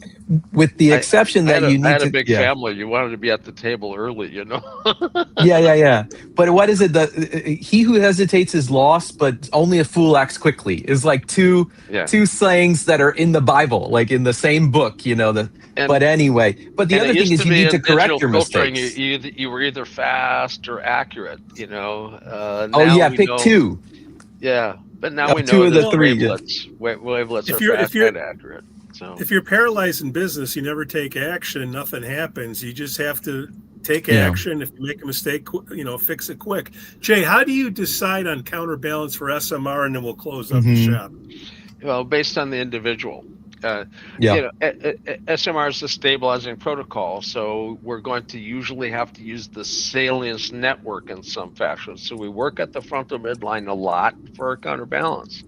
with the exception that you need to. I had a big family. You wanted to be at the table early, Yeah. But what is it? He who hesitates is lost, but only a fool acts quickly. Is like two sayings that are in the Bible, like in the same book. But anyway, but the other thing is you need to correct your mistakes. You were either fast or accurate. Pick two. Yeah, but now we know two of the three. Wavelets are fast and accurate. So if you're paralyzed in business, you never take action, nothing happens. You just have to take action. If you make a mistake, fix it quick. Jay, how do you decide on counterbalance for SMR, and then we'll close up the shop? Well, based on the individual. SMR is a stabilizing protocol, so we're going to usually have to use the salience network in some fashion. So we work at the frontal midline a lot for our counterbalance.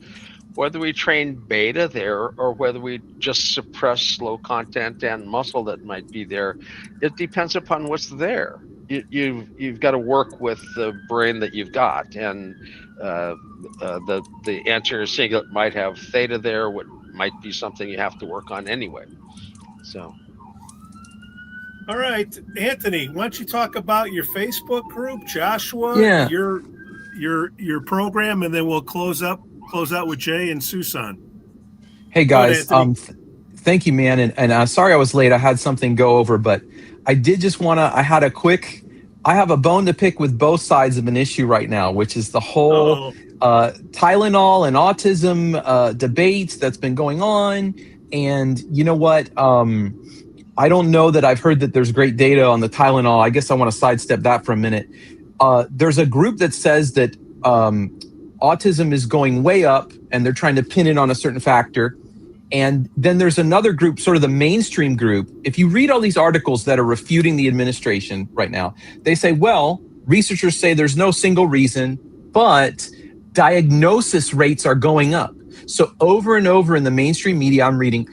Whether we train beta there or whether we just suppress slow content and muscle that might be there, it depends upon what's there. You've got to work with the brain that you've got, and the anterior cingulate might have theta there, what might be something you have to work on anyway. So, all right, Anthony, why don't you talk about your Facebook group, Joshua, your program, and then we'll close out with Jay and Susan. Hey guys, thank you, man, and sorry I was late. I had something go over, but I did just want to. I have a bone to pick with both sides of an issue right now, which is the whole Tylenol and autism debate that's been going on. And you know what? I don't know that I've heard that there's great data on the Tylenol. I guess I want to sidestep that for a minute. There's a group that says that autism is going way up, and they're trying to pin it on a certain factor. And then there's another group, sort of the mainstream group. If you read all these articles that are refuting the administration right now, they say, well, researchers say there's no single reason, but diagnosis rates are going up. So over and over in the mainstream media, I'm reading,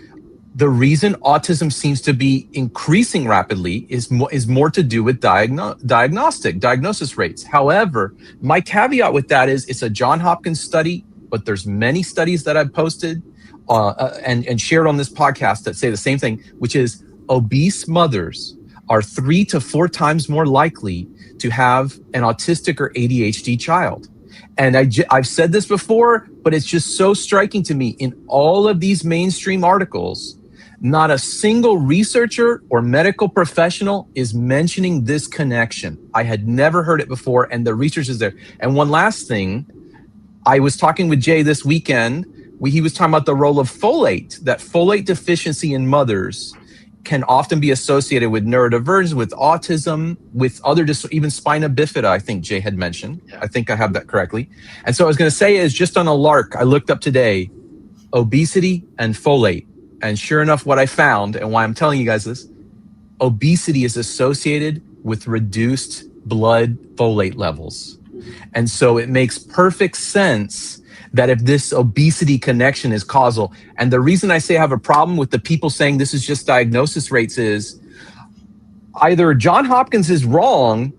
the reason autism seems to be increasing rapidly is more to do with diagnosis rates. However, my caveat with that is it's a Johns Hopkins study, but there's many studies that I've posted and shared on this podcast that say the same thing, which is obese mothers are 3 to 4 times more likely to have an autistic or ADHD child. And I've said this before, but it's just so striking to me. In all of these mainstream articles, not a single researcher or medical professional is mentioning this connection. I had never heard it before, and the research is there. And one last thing, I was talking with Jay this weekend. He was talking about the role of folate, that folate deficiency in mothers can often be associated with neurodivergence, with autism, with other even spina bifida, I think Jay had mentioned. Yeah. I think I have that correctly. And so I was going to say is just on a lark, I looked up today, obesity and folate. And sure enough, what I found, and why I'm telling you guys this, obesity is associated with reduced blood folate levels. And so it makes perfect sense that if this obesity connection is causal, and the reason I say I have a problem with the people saying this is just diagnosis rates is either Johns Hopkins is wrong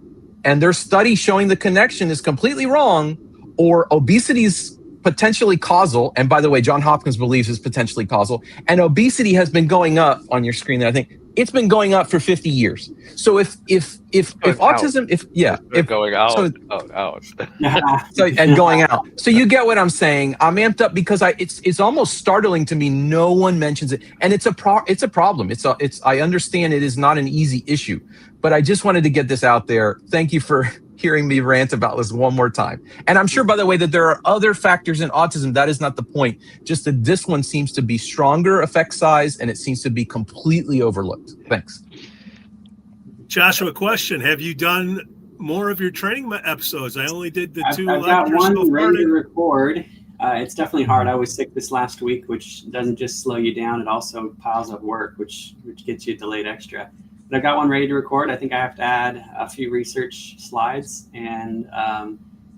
and their study showing the connection is completely wrong, or obesity is potentially causal. And by the way, Johns Hopkins believes is potentially causal, and obesity has been going up on your screen there. I think it's been going up for 50 years. So if autism, going out, so, and going out. So you get what I'm saying. I'm amped up because it's almost startling to me. No one mentions it, and it's a problem. I understand it is not an easy issue, but I just wanted to get this out there. Thank you for hearing me rant about this one more time. And I'm sure, by the way, that there are other factors in autism. That is not the point. Just that this one seems to be stronger effect size, and it seems to be completely overlooked. Thanks. Joshua, question: have you done more of your training episodes? I only did the two I've got lectures one so far. ready to record. It's definitely hard. I was sick this last week, which doesn't just slow you down; it also piles up work, which gets you delayed extra. But I've got one ready to record. I think I have to add a few research slides and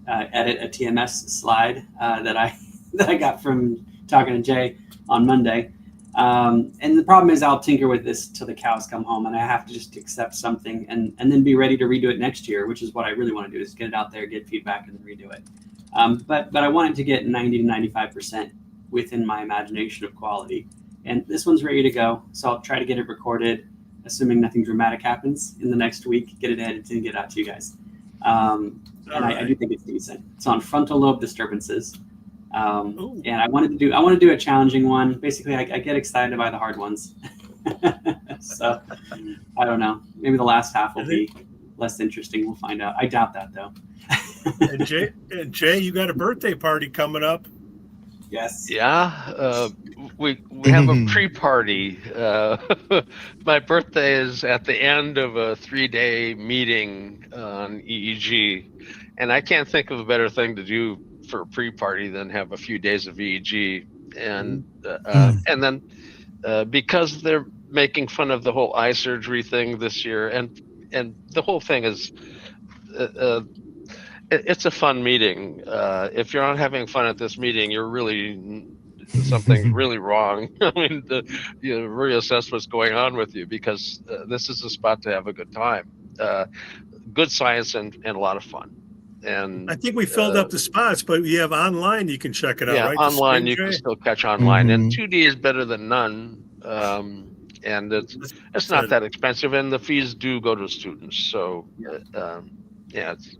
edit a TMS slide that I got from talking to Jay on Monday. And the problem is I'll tinker with this till the cows come home, and I have to just accept something and then be ready to redo it next year, which is what I really want to do, is get it out there, get feedback, and then redo it. But I wanted to get 90 to 95% within my imagination of quality. And this one's ready to go. So I'll try to get it recorded, assuming nothing dramatic happens in the next week, get it edited and get it out to you guys. I do think it's decent. It's on frontal lobe disturbances. And I wanted to do a challenging one. Basically, I get excited by the hard ones. So I don't know. Maybe the last half will be less interesting. We'll find out. I doubt that, though. And Jay, you got a birthday party coming up. Yes. Yeah. We have a pre-party. My birthday is at the end of a 3-day meeting on EEG, and I can't think of a better thing to do for a pre-party than have a few days of EEG. And then because they're making fun of the whole eye surgery thing this year, and the whole thing is it's a fun meeting. If you're not having fun at this meeting, you're really something really wrong. I mean, reassess what's going on with you, because this is a spot to have a good time. Good science and a lot of fun. And I think we filled up the spots, but you have online, you can check it out, right? Online you can still catch online, and 2D is better than none. And it's not that expensive, and the fees do go to students. So it's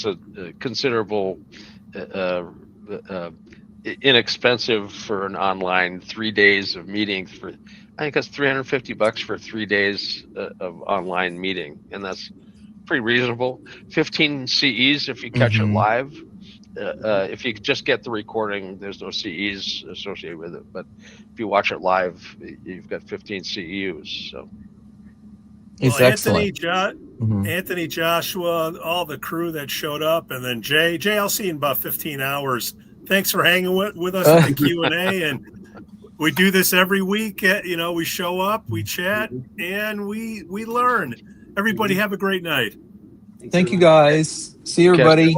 a considerable inexpensive for an online 3 days of meetings. For I think that's $350 for 3 days of online meeting, and that's pretty reasonable. 15 CEs if you catch it live. If you just get the recording, there's no CEs associated with it. But if you watch it live, you've got 15 CEUs. So, it's excellent. Anthony, Joshua, all the crew that showed up, and then Jay, I'll see you in about 15 hours. Thanks for hanging with us at the Q&A, and we do this every week. We show up, we chat, and we learn. Everybody have a great night. Thank you, guys. See you, everybody.